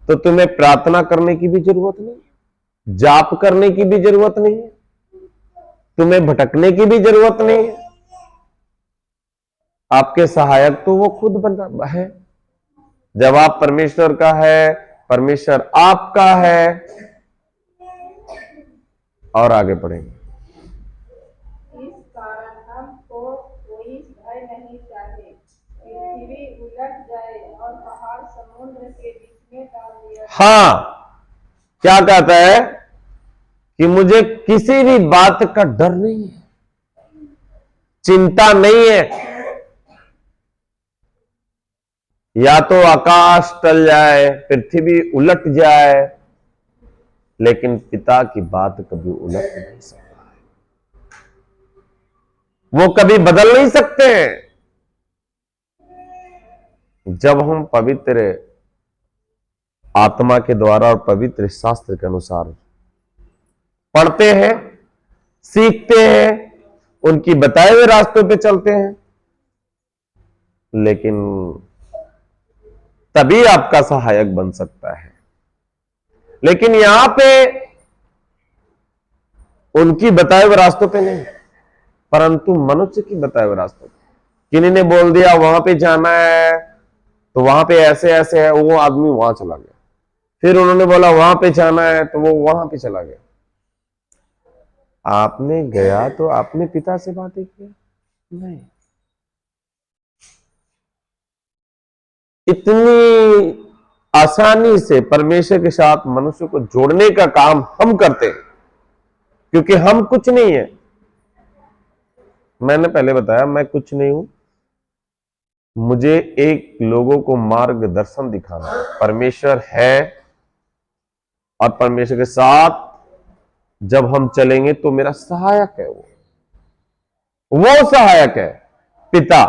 तो तुम्हें प्रार्थना करने की भी जरूरत नहीं, जाप करने की भी जरूरत नहीं है, तुम्हें भटकने की भी जरूरत नहीं है। आपके सहायक तो वो खुद बन है। जब आप परमेश्वर का है, परमेश्वर आपका है। और आगे पढ़ेंगे। इस कारण हमको कोई भय नहीं चाहिए। पृथ्वी उलट जाए और पहाड़ समुद्र के बीच में डाल दिया जाए। हाँ, क्या कहता है कि मुझे किसी भी बात का डर नहीं है, चिंता नहीं है। या तो आकाश टल जाए, पृथ्वी उलट जाए, लेकिन पिता की बात कभी उलट नहीं सकता है, वो कभी बदल नहीं सकते हैं। जब हम पवित्र आत्मा के द्वारा और पवित्र शास्त्र के अनुसार पढ़ते हैं, सीखते हैं, उनकी बताए हुए रास्तों पे चलते हैं, लेकिन तभी आपका सहायक बन सकता है। लेकिन यहां पे उनकी बताए हुए रास्तों पे नहीं, परंतु मनुष्य की बताए हुए रास्तों पे। किन्हीं ने बोल दिया वहां पे जाना है, तो वहां पे ऐसे ऐसे है, वो आदमी वहां चला गया। फिर उन्होंने बोला वहां पे जाना है, तो वो वहां पे चला गया। आपने गया तो आपने पिता से बातें किया नहीं। इतनी आसानी से परमेश्वर के साथ मनुष्य को जोड़ने का काम हम करते हैं, क्योंकि हम कुछ नहीं है। मैंने पहले बताया मैं कुछ नहीं हूं, मुझे एक लोगों को मार्गदर्शन दिखाना है। परमेश्वर है और परमेश्वर के साथ जब हम चलेंगे तो मेरा सहायक है, वो सहायक है पिता।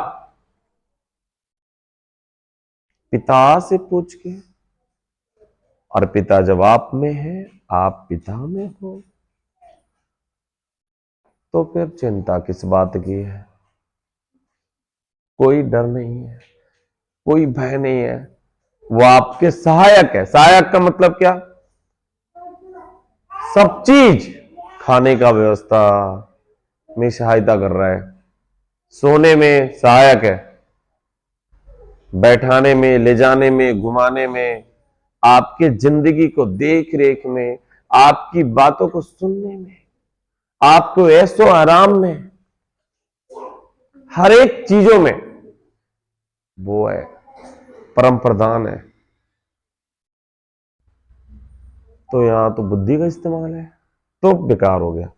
पिता से पूछ के, और पिता जब आप में है, आप पिता में हो, तो फिर चिंता किस बात की है? कोई डर नहीं है, कोई भय नहीं है। वो आपके सहायक है। सहायक का मतलब क्या? सब चीज, खाने का व्यवस्था में सहायता कर रहा है, सोने में सहायक है, बैठाने में, ले जाने में, घुमाने में, आपके जिंदगी को देख रेख में, आपकी बातों को सुनने में, आपको ऐसो आराम में, हर एक चीजों में वो है, परम प्रधान है। तो यहां तो बुद्धि का इस्तेमाल है, तो बेकार हो गया।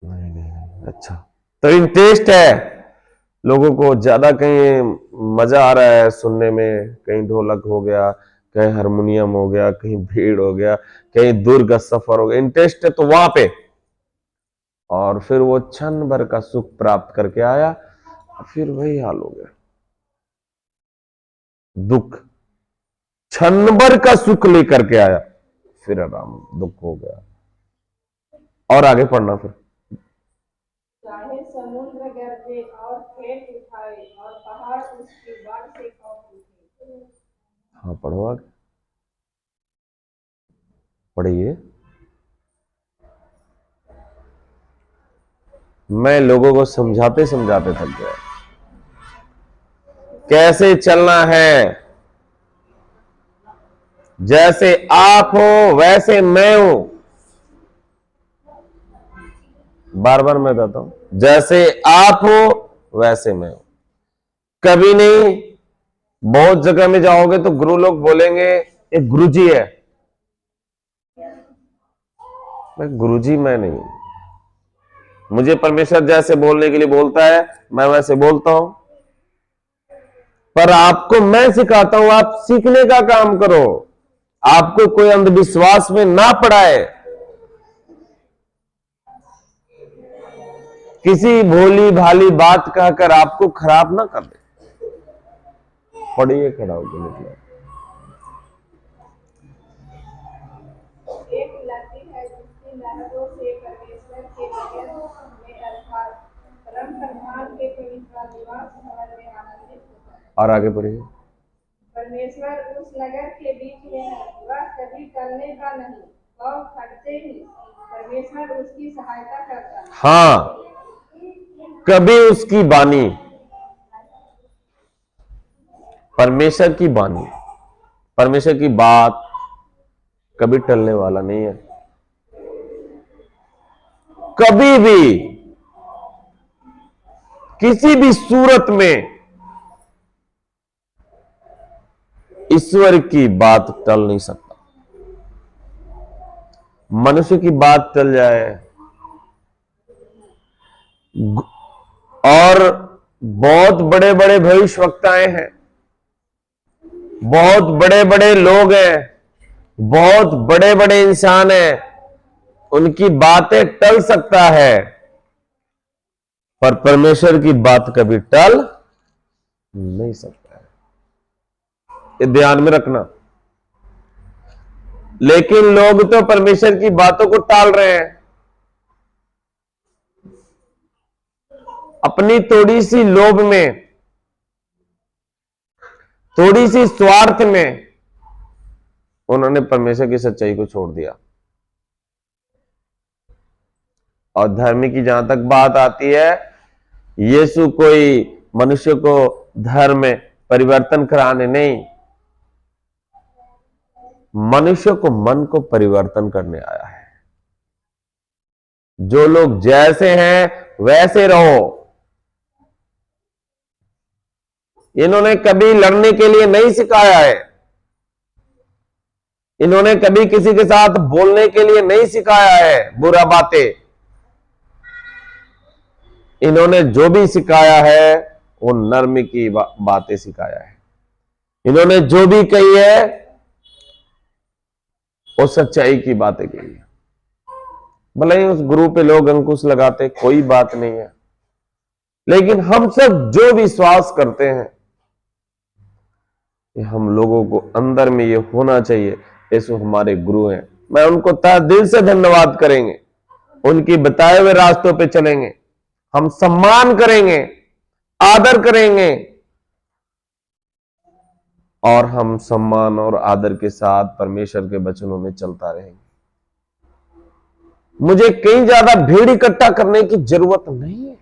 नहीं नहीं नहीं, अच्छा। तो इंटरेस्ट है लोगों को ज्यादा, कहीं मजा आ रहा है सुनने में, कहीं ढोलक हो गया, कहीं हारमोनियम हो गया, कहीं भीड़ हो गया, कहीं दूर का सफर हो गया, इंटरेस्ट है तो वहां पे। और फिर वो क्षण भर का सुख प्राप्त करके आया, फिर वही हाल हो गया। दुख, क्षण भर का सुख लेकर के आया, फिर आराम, दुख हो गया। और आगे पढ़ना फिर। चाहे समुद्र गरजे और फेंक उठाए और पहाड़ उसकी बाढ़ से कांप उठे। हाँ पढ़ो आगे, पढ़िए। मैं लोगों को समझाते समझाते थक गया। कैसे चलना है, जैसे आप हो वैसे मैं हूं। बार बार मैं बताता हूं, जैसे आप हो वैसे मैं हूं। कभी नहीं, बहुत जगह में जाओगे तो गुरु लोग बोलेंगे एक गुरुजी है। मैं गुरुजी मैं नहीं हूं। मुझे परमेश्वर जैसे बोलने के लिए बोलता है, मैं वैसे बोलता हूं। पर आपको मैं सिखाता हूं, आप सीखने का काम करो। आपको कोई अंधविश्वास में ना पड़ाए, किसी भोली भाली बात कहकर आपको खराब ना कर दे। पढ़िए, खड़ा होकर निकला। एक नदी है जिसकी लहरों से परमेश्वर के नगर में अर्थात परम प्रधान के पवित्र निवास भवन में आनंदित होता है। और आगे बढ़िए। परमेश्वर उस नगर के बीच में है, वह कभी टलने का नहीं, वह फटते ही परमेश्वर उसकी सहायता करता है। हाँ, कभी उसकी बानी, परमेश्वर की बानी, परमेश्वर की बात कभी टलने वाला नहीं है। कभी भी किसी भी सूरत में ईश्वर की बात टल नहीं सकता। मनुष्य की बात टल जाए और बहुत बड़े बड़े भविष्यवक्ताएं हैं, बहुत बड़े बड़े लोग हैं, बहुत बड़े बड़े इंसान हैं, उनकी बातें टल सकता है, पर परमेश्वर की बात कभी टल नहीं सकता है। ये ध्यान में रखना। लेकिन लोग तो परमेश्वर की बातों को टाल रहे हैं। अपनी थोड़ी सी लोभ में, थोड़ी सी स्वार्थ में उन्होंने परमेश्वर की सच्चाई को छोड़ दिया। और धर्म की जहां तक बात आती है, यीशु कोई मनुष्य को धर्म में परिवर्तन कराने नहीं, मनुष्य को मन को परिवर्तन करने आया है। जो लोग जैसे हैं वैसे रहो। इन्होंने कभी लड़ने के लिए नहीं सिखाया है, इन्होंने कभी किसी के साथ बोलने के लिए नहीं सिखाया है बुरा बातें। इन्होंने जो भी सिखाया है वो नर्म की बातें सिखाया है। इन्होंने जो भी कही है वो सच्चाई की बातें कही है। भले ही उस गुरु पे लोग अंकुश लगाते, कोई बात नहीं है, लेकिन हम सब जो विश्वास करते हैं, हम लोगों को अंदर में ये होना चाहिए, यीशु हमारे गुरु हैं। मैं उनको तहे दिल से धन्यवाद करेंगे, उनकी बताए हुए रास्तों पे चलेंगे, हम सम्मान करेंगे, आदर करेंगे, और हम सम्मान और आदर के साथ परमेश्वर के वचनों में चलता रहेंगे। मुझे कहीं ज्यादा भीड़ इकट्ठा करने की जरूरत नहीं है,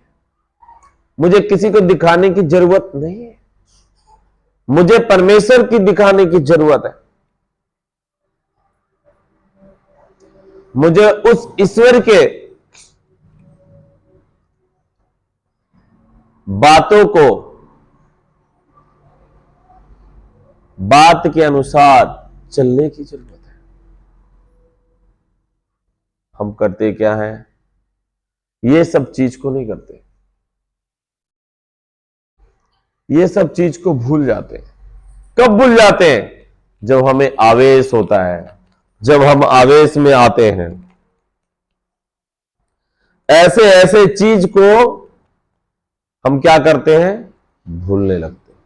मुझे किसी को दिखाने की जरूरत नहीं है, मुझे परमेश्वर की दिखाने की जरूरत है। मुझे उस ईश्वर के बातों को बात के अनुसार चलने की जरूरत है। हम करते क्या है, ये सब चीज को नहीं करते, ये सब चीज को भूल जाते हैं। कब भूल जाते हैं? जब हमें आवेश होता है, जब हम आवेश में आते हैं, ऐसे ऐसे चीज को हम क्या करते हैं, भूलने लगते हैं।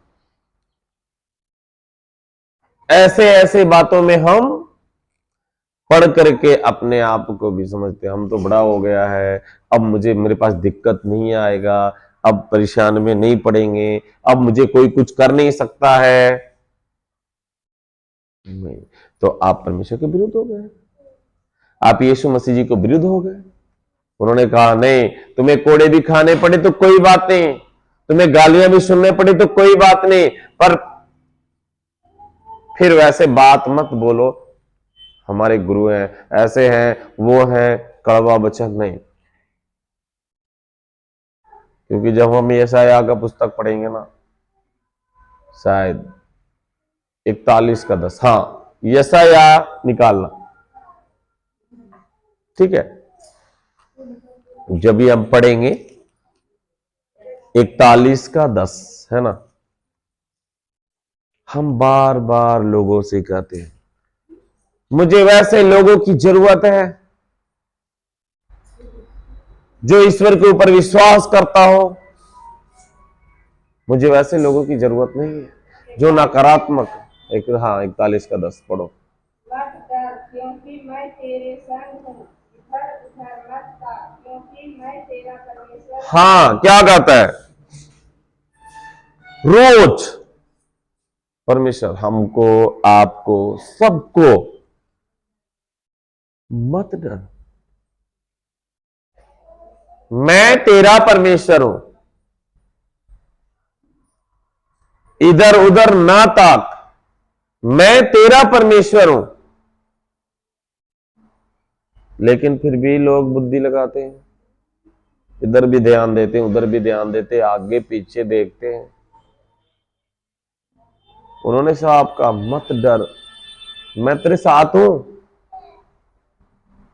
ऐसे ऐसे बातों में हम पढ़ करके अपने आप को भी समझते हैं हम तो बड़ा हो गया है, अब मुझे मेरे पास दिक्कत नहीं आएगा, अब परेशान में नहीं पड़ेंगे, अब मुझे कोई कुछ कर नहीं सकता है। नहीं, तो आप परमेश्वर के विरुद्ध हो गए, आप यीशु मसीह जी को विरुद्ध हो गए। उन्होंने कहा नहीं, तुम्हें कोड़े भी खाने पड़े तो कोई बात नहीं, तुम्हें गालियां भी सुनने पड़ी तो कोई बात नहीं, पर फिर वैसे बात मत बोलो, हमारे गुरु हैं, ऐसे हैं, वो हैं, कड़वा वचन नहीं। क्योंकि जब हम यशायाह का पुस्तक पढ़ेंगे ना, शायद 41:10, हाँ यशायाह निकालना, ठीक है, जब भी हम पढ़ेंगे 41:10 है ना, हम बार बार लोगों से कहते हैं मुझे वैसे लोगों की जरूरत है जो ईश्वर के ऊपर विश्वास करता हो, मुझे वैसे लोगों की जरूरत नहीं है जो नकारात्मक। हाँ 41:10 पढ़ो। मत डर, क्योंकि मैं तेरे संग हूँ, इधर उधर मत जा, क्योंकि मैं तेरा परमेश्वर हूँ। हाँ क्या कहता है, रोज परमेश्वर हमको, आपको, सबको, मत डर, मैं तेरा परमेश्वर हूं, इधर उधर ना ताक, मैं तेरा परमेश्वर हूं। लेकिन फिर भी लोग बुद्धि लगाते हैं, इधर भी ध्यान देते हैं, उधर भी ध्यान देते हैं, आगे पीछे देखते हैं। उन्होंने साहब कहा मत डर, मैं तेरे साथ हूं।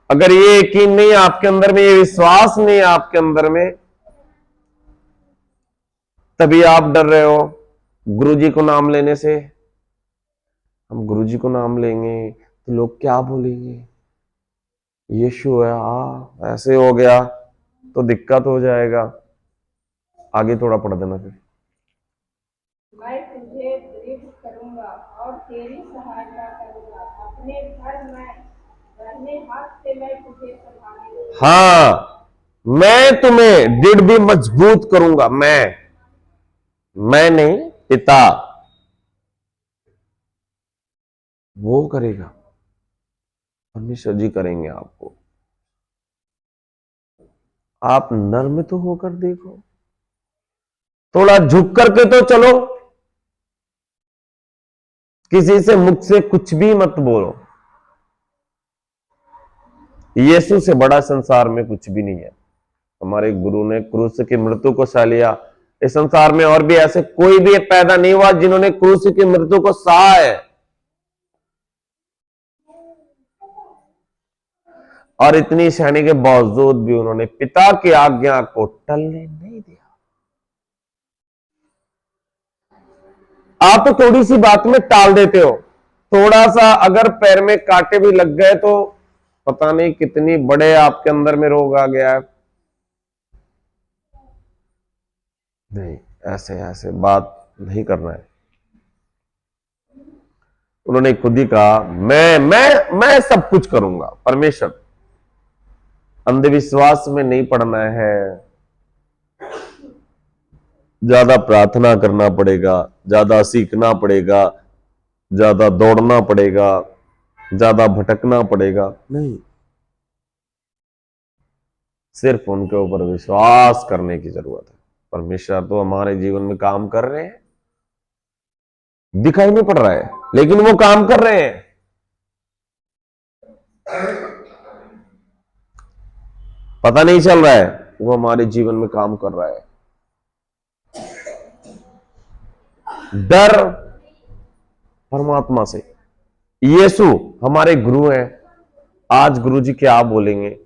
अगर ये यकीन नहीं आपके अंदर में, ये विश्वास नहीं आपके अंदर में, तभी आप डर रहे हो गुरुजी को नाम लेने से। हम गुरुजी को नाम लेंगे तो लोग क्या बोलेंगे, यीशु है, ऐसे हो गया तो दिक्कत हो जाएगा। आगे थोड़ा पढ़ देना फिर। मैं तुझे दृढ़ करूंगा और तेरी सहायता करूंगा, अपने घर में रहने हाथ से मैं तुझे संभाले रखूंगा। हाँ, मैं तुम्हें दृढ़ भी मजबूत करूंगा, मैं नहीं, पिता वो करेगा, परमेश्वर जी करेंगे आपको। आप नर्म तो होकर देखो, थोड़ा झुक करके तो चलो, किसी से मुख से कुछ भी मत बोलो। यीशु से बड़ा संसार में कुछ भी नहीं है। हमारे गुरु ने क्रूस की मृत्यु को सह लिया, इस संसार में और भी ऐसे कोई भी पैदा नहीं हुआ जिन्होंने क्रूस की मृत्यु को सहा है। और इतनी सहने के बावजूद भी उन्होंने पिता की आज्ञा को टलने नहीं दिया। आप तो थोड़ी सी बात में टाल देते हो, थोड़ा सा अगर पैर में कांटे भी लग गए तो पता नहीं कितनी बड़े आपके अंदर में रोग आ गया है। नहीं, ऐसे ऐसे बात नहीं करना है। उन्होंने खुद ही कहा मैं सब कुछ करूंगा। परमेश्वर, अंधविश्वास में नहीं पड़ना है, ज्यादा प्रार्थना करना पड़ेगा, ज्यादा सीखना पड़ेगा, ज्यादा दौड़ना पड़ेगा, ज्यादा भटकना पड़ेगा, नहीं, सिर्फ उनके ऊपर विश्वास करने की जरूरत है। परमेश्वर तो हमारे जीवन में काम कर रहे हैं, दिखाई नहीं पड़ रहा है लेकिन वो काम कर रहे हैं। पता नहीं चल रहा है, वो हमारे जीवन में काम कर रहा है। डर परमात्मा से। यीशु हमारे गुरु हैं, आज गुरु जी क्या बोलेंगे,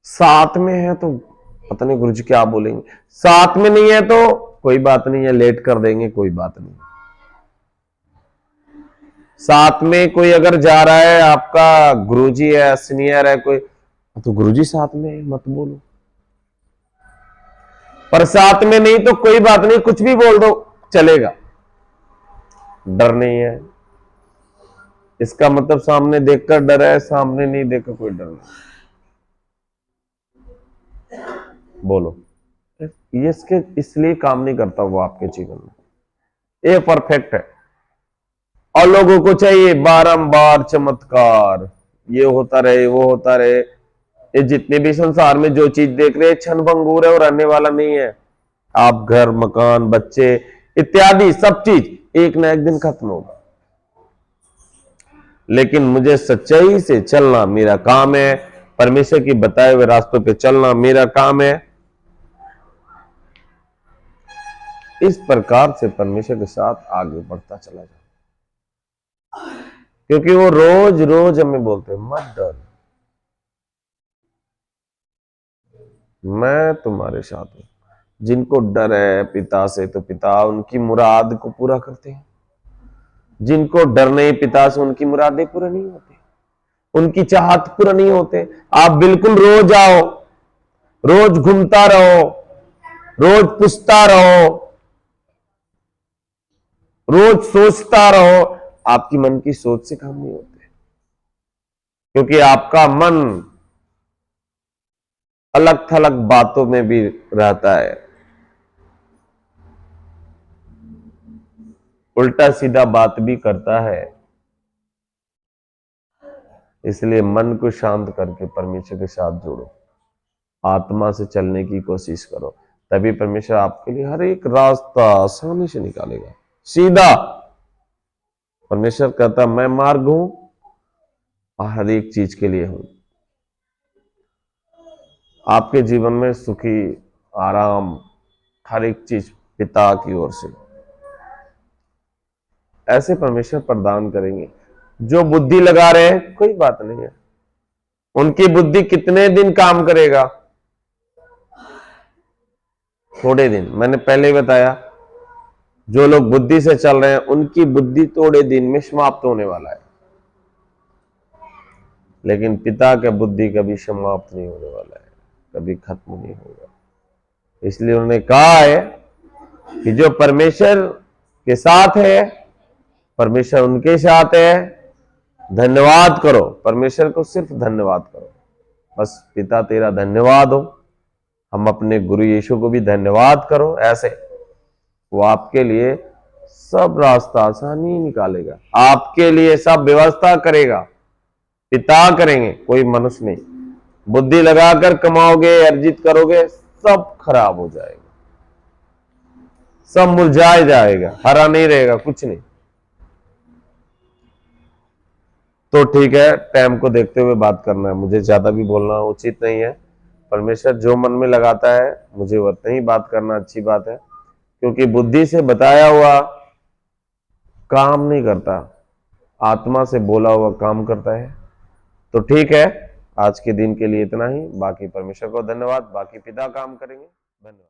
साथ में है तो पता नहीं गुरु जी क्या बोलेंगे, साथ में नहीं है तो कोई बात नहीं है, लेट कर देंगे, कोई बात नहीं। साथ में कोई अगर जा रहा है, आपका गुरुजी है, सीनियर है कोई, तो गुरुजी साथ में है, मत बोलो। पर साथ में नहीं तो कोई बात नहीं, कुछ भी बोल दो चलेगा, डर नहीं है। इसका मतलब सामने देखकर डर है, सामने नहीं देखकर कोई डर नहीं। बोलो, ये इसलिए काम नहीं करता वो आपके जीवन में, ये परफेक्ट है। और लोगों को चाहिए बारंबार चमत्कार, ये होता रहे वो होता रहे। ये जितने भी संसार में जो चीज देख रहे हैं क्षणभंगुर है और रहने वाला नहीं है। आप घर मकान बच्चे इत्यादि सब चीज एक ना एक दिन खत्म होगा, लेकिन मुझे सच्चाई से चलना मेरा काम है, परमेश्वर की बताए हुए रास्तों पे चलना मेरा काम है। इस प्रकार से परमेश्वर के साथ आगे बढ़ता चला जाए, क्योंकि वो रोज रोज हमें बोलते हैं मत डर, मैं तुम्हारे साथ हूं। जिनको डर है पिता से, तो पिता उनकी मुराद को पूरा करते हैं। जिनको डर नहीं पिता से, उनकी मुरादें पूरा नहीं होती, उनकी चाहत पूरा नहीं होते। आप बिल्कुल रोज आओ, रोज घूमता रहो, रोज पूछता रहो, रोज सोचता रहो, आपकी मन की सोच से काम नहीं होते, क्योंकि आपका मन अलग थलग बातों में भी रहता है, उल्टा सीधा बात भी करता है। इसलिए मन को शांत करके परमेश्वर के साथ जोड़ो, आत्मा से चलने की कोशिश करो, तभी परमेश्वर आपके लिए हर एक रास्ता आसानी से निकालेगा, सीधा। परमेश्वर कहता मैं मार्ग हूं और हर एक चीज के लिए हूं। आपके जीवन में सुखी आराम हर एक चीज पिता की ओर से ऐसे परमेश्वर प्रदान करेंगे। जो बुद्धि लगा रहे हैं कोई बात नहीं है, उनकी बुद्धि कितने दिन काम करेगा? थोड़े दिन। मैंने पहले ही बताया, जो लोग बुद्धि से चल रहे हैं उनकी बुद्धि थोड़े दिन में समाप्त होने वाला है, लेकिन पिता का बुद्धि कभी समाप्त नहीं होने वाला है, कभी खत्म नहीं होगा। इसलिए उन्होंने कहा है कि जो परमेश्वर के साथ है, परमेश्वर उनके साथ है। धन्यवाद करो, परमेश्वर को सिर्फ धन्यवाद करो, बस पिता तेरा धन्यवाद हो। हम अपने गुरु यीशु को भी धन्यवाद करो, ऐसे वो आपके लिए सब रास्ता आसानी निकालेगा, आपके लिए सब व्यवस्था करेगा। पिता करेंगे, कोई मनुष्य नहीं। बुद्धि लगाकर कमाओगे, अर्जित करोगे, सब खराब हो जाएगा, सब मुरझा जाएगा, हरा नहीं रहेगा, कुछ नहीं। तो ठीक है, टाइम को देखते हुए बात करना है, मुझे ज्यादा भी बोलना उचित नहीं है। परमेश्वर जो मन में लगाता है मुझे उतना ही बात करना अच्छी बात है, क्योंकि बुद्धि से बताया हुआ काम नहीं करता, आत्मा से बोला हुआ काम करता है। तो ठीक है, आज के दिन के लिए इतना ही। बाकी परमेश्वर को धन्यवाद, बाकी पिता काम करेंगे। धन्यवाद।